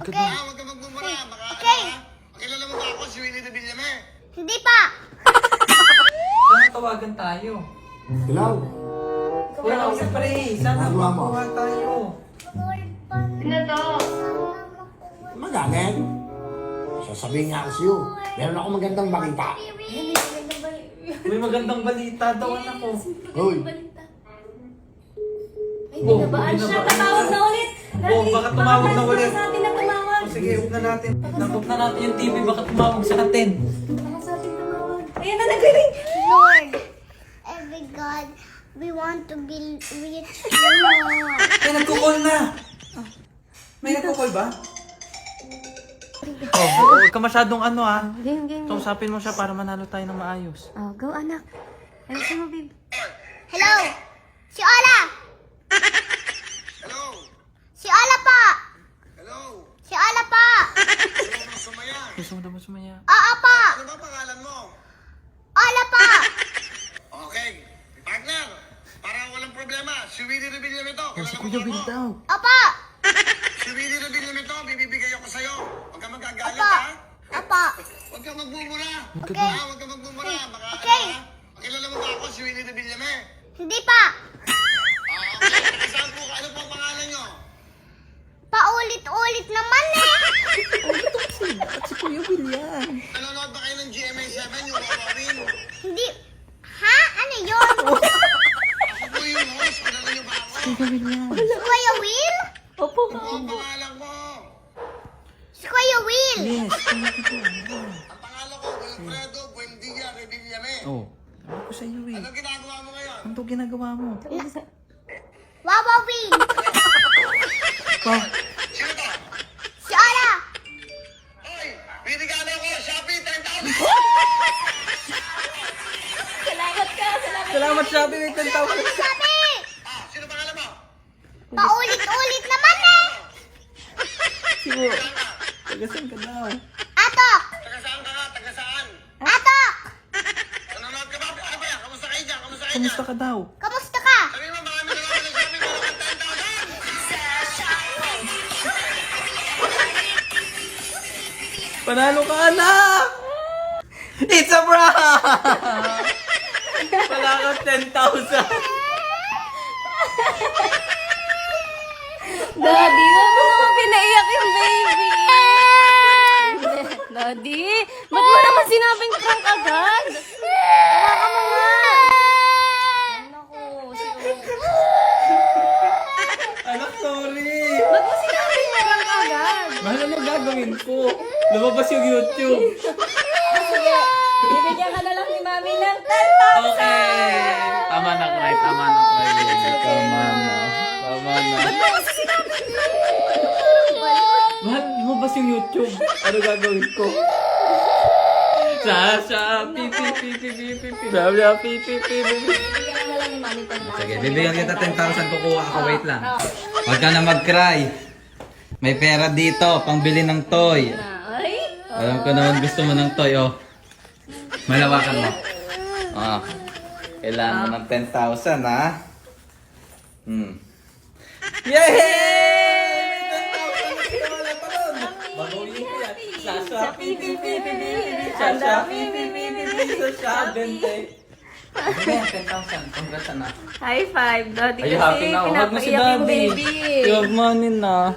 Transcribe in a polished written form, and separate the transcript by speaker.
Speaker 1: Okay.
Speaker 2: Huwag ka magmumura.
Speaker 1: Okay.
Speaker 2: Kilala mo ba ako, si Winnie de Villame?
Speaker 1: Hindi pa.
Speaker 3: Sana tawagan tayo.
Speaker 4: Hello?
Speaker 3: Wala ako sa pre. Sana
Speaker 4: Magawa mo.
Speaker 3: makuha tayo.
Speaker 5: Sino to?
Speaker 4: Magaling. Sasabihin nga ako sa'yo. Meron ako magandang balita.
Speaker 3: May magandang balita daw anak ko.
Speaker 4: Hoy,
Speaker 5: Ay, binabaan siya. Tatawag na ulit.
Speaker 3: Oh, baka tumawag na ulit.
Speaker 5: Baka sa atin na tumawag.
Speaker 3: O sige, huwag na natin. Nakop na natin yung TV. Baka tumawag sa atin.
Speaker 5: Baka sa atin tumawag. Ayan na, nagriring.
Speaker 1: Lord, every God, we want to be rich, Lord.
Speaker 3: May nagkukol na. May nagkukol ba? Oh, huwag ka masyadong ano ah.
Speaker 5: Game.
Speaker 3: Kausapin mo siya para manalo tayo ng maayos.
Speaker 5: Oh, go anak. Ayusin mo, babe.
Speaker 1: Hello? Si Ola!
Speaker 2: Hello?
Speaker 1: Si Ola pa!
Speaker 2: Hello?
Speaker 1: Si Ola pa!
Speaker 2: Hello, mga sumaya.
Speaker 3: Gusto mo daw ba sumaya?
Speaker 1: Oo pa!
Speaker 2: Ano ba pangalan mo?
Speaker 1: Ola pa!
Speaker 2: Okay. Partner, para walang problema, si Winnie de Villame to.
Speaker 3: Oh, si
Speaker 2: Kilala mo
Speaker 3: Kuya
Speaker 2: ba
Speaker 3: Will
Speaker 2: ako?
Speaker 3: daw.
Speaker 1: Opa!
Speaker 2: Si Winnie de Villame to, bibigay ako sa'yo. Huwag ka magagalit,
Speaker 1: Opa!
Speaker 2: ha?
Speaker 1: Opa!
Speaker 2: Huwag ka magmumura.
Speaker 1: Okay.
Speaker 2: Huwag ka magmumura. Baka,
Speaker 1: Okay.
Speaker 2: ano, ha? Kilala mo ba ako, si Winnie de Villame?
Speaker 1: Hindi pa!
Speaker 2: Okay. Saan po? Ano po ang pangalan nyo?
Speaker 1: Paulit-ulit naman eh!
Speaker 3: Si Kuya Will yan.
Speaker 2: Nanonood ba kayo ng GMA7, yung Wawawin?
Speaker 1: Hindi... Ha? Ano yun?
Speaker 2: Ako po yung host. Kilala nyo ba ako?
Speaker 1: Si Kuya Will?
Speaker 5: Opo ka.
Speaker 2: Ano ang pangalan mo?
Speaker 1: Si Kuya Will!
Speaker 3: Yes.
Speaker 2: Ang pangalan ko, Wilfredo Buendia Revillame.
Speaker 3: Oh. Sabi ko sa iyo eh.
Speaker 2: Anong ginagawa mo ngayon?
Speaker 3: Ano to ginagawa mo?
Speaker 1: Wawawin!
Speaker 3: Wow.
Speaker 2: Sino to?
Speaker 1: Si Ola!
Speaker 2: Hoy! May regalo ko! Shopee! 10,000!
Speaker 5: Salamat ka. Salamat.
Speaker 3: Salamat Shopee, may 10,000.
Speaker 1: Sabi!
Speaker 2: Ah, sino pangalan mo?
Speaker 1: Paulit-ulit naman eh!
Speaker 3: Siguro.
Speaker 2: Saan ka?
Speaker 3: Tagasan ka daw.
Speaker 1: Atok!
Speaker 2: Taga saan ka nga? Taga saan?
Speaker 1: Atok!
Speaker 2: Nanonood ka ba? Ano ba yan? Kamusta kayo dyan? Kamusta kayo dyan?
Speaker 3: Kamusta ka daw?
Speaker 1: Kamusta ka?
Speaker 2: Sabi mo, marami na naman ng Shopee. Meron kang 10,000!
Speaker 3: Panalo ka anak! It's a prank! Wala kang 10,000.
Speaker 5: Daddy, wag mo naman pinaiyak yung baby. Daddy, ba't mo naman sinabing prank agad? Baka mo nga. Naku,
Speaker 3: Anak, sorry.
Speaker 5: ba't mo sinabing prank agad?
Speaker 3: Mahal ano gagawin ko? Lumabas yung YouTube.
Speaker 5: Sige, bibigyan ka na lang ni Mami ng 10,000.
Speaker 3: Okay. Tama na, Cry. Tama na, Cry. Tama na. Tama na. Mahal, lumabas yung YouTube. Ano gagawin ko? Sasha, pipi. Sasha, pipi.
Speaker 5: Bibigyan ka na lang ni Mami 10,000.
Speaker 3: Sige, bibigyan kita 10,000. Kukuha ako. Wait lang. Huwag ka na mag-cry. May pera dito, pangbili ng toy.
Speaker 5: Ay,
Speaker 3: Alam ko naman gusto mo ng toy, oh. Malawakan mo. Ah. Kailangan mo ng 10,000, ha? Yay! 10,000! Baguhin ko yan. Sasha, pipi. Sasha, pipi. Sasha, 20. Ayan, 10,000. Congrats, anak.
Speaker 5: high five, Daddy.
Speaker 3: Are you happy now? Hug mo si
Speaker 5: pinapaiyak yung
Speaker 3: Daddy.
Speaker 5: baby.
Speaker 3: You have money na.